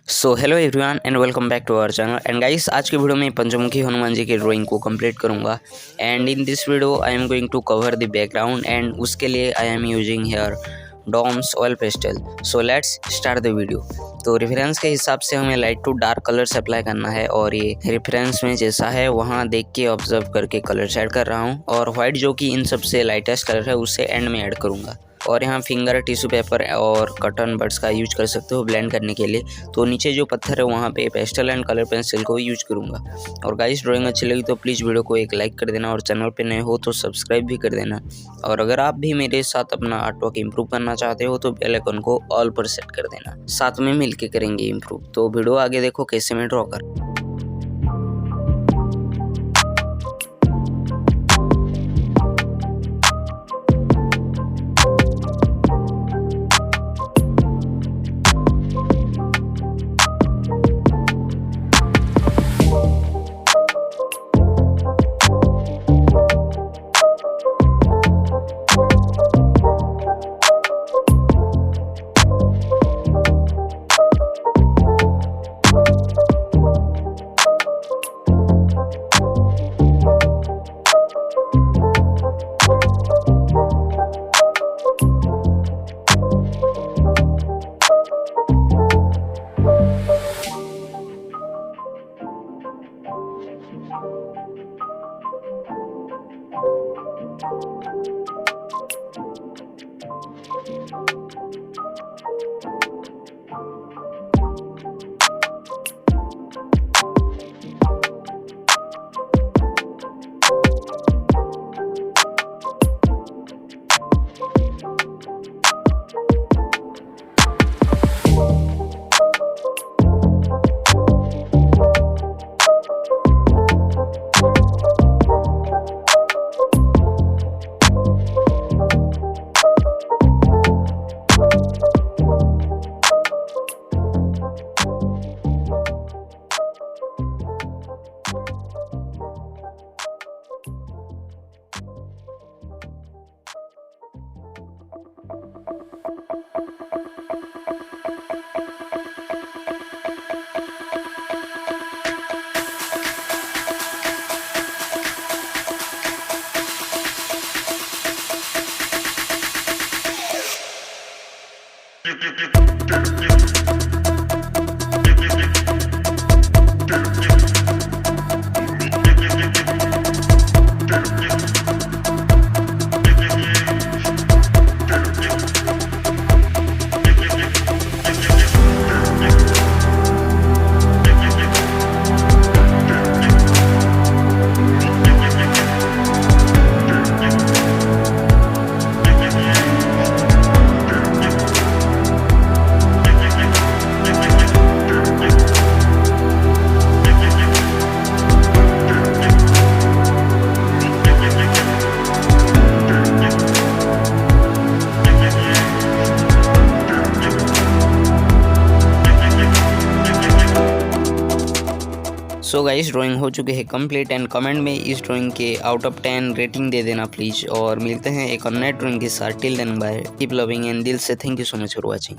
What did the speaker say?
So hello everyone and welcome back to our channel. And guys, आज के video में पंचमुखी हनुमान जी की ड्राइंग को कंप्लीट करूंगा। And in this video I am going to cover the background and उसके लिए I am using here DOMS oil pastel. So let's start the video. तो reference के हिसाब से हमें light to dark colours apply करना है और ये रेफरेंस में जैसा है वहाँ देख के ऑब्जर्व करके कलर ऐड कर रहा हूँ। और व्हाइट जो कि इन सबसे लाइटेस्ट कलर है उससे एंड में ऐड करूँगा। और यहाँ फिंगर टिश्यू पेपर और कॉटन बड्स का यूज कर सकते हो ब्लेंड करने के लिए। तो नीचे जो पत्थर है वहाँ पे पेस्टल एंड कलर पेंसिल को यूज करूँगा। और गाइस, ड्राइंग अच्छी लगी तो प्लीज़ वीडियो को एक लाइक कर देना और चैनल पे नए हो तो सब्सक्राइब भी कर देना। और अगर आप भी मेरे साथ अपना आर्टवर्क इम्प्रूव करना चाहते हो तो बेल आइकन को ऑल पर सेट कर देना, साथ में मिलके करेंगे इम्प्रूव। तो वीडियो आगे देखो कैसे मैं ड्रॉ कर। सो गाइस, ड्राइंग हो चुके हैं कंप्लीट एंड कमेंट में इस ड्राइंग के आउट ऑफ 10 रेटिंग दे देना प्लीज़। और मिलते हैं एक और नए ड्राइंग के साथ। Till then bye, keep loving and दिल से thank you so much for watching.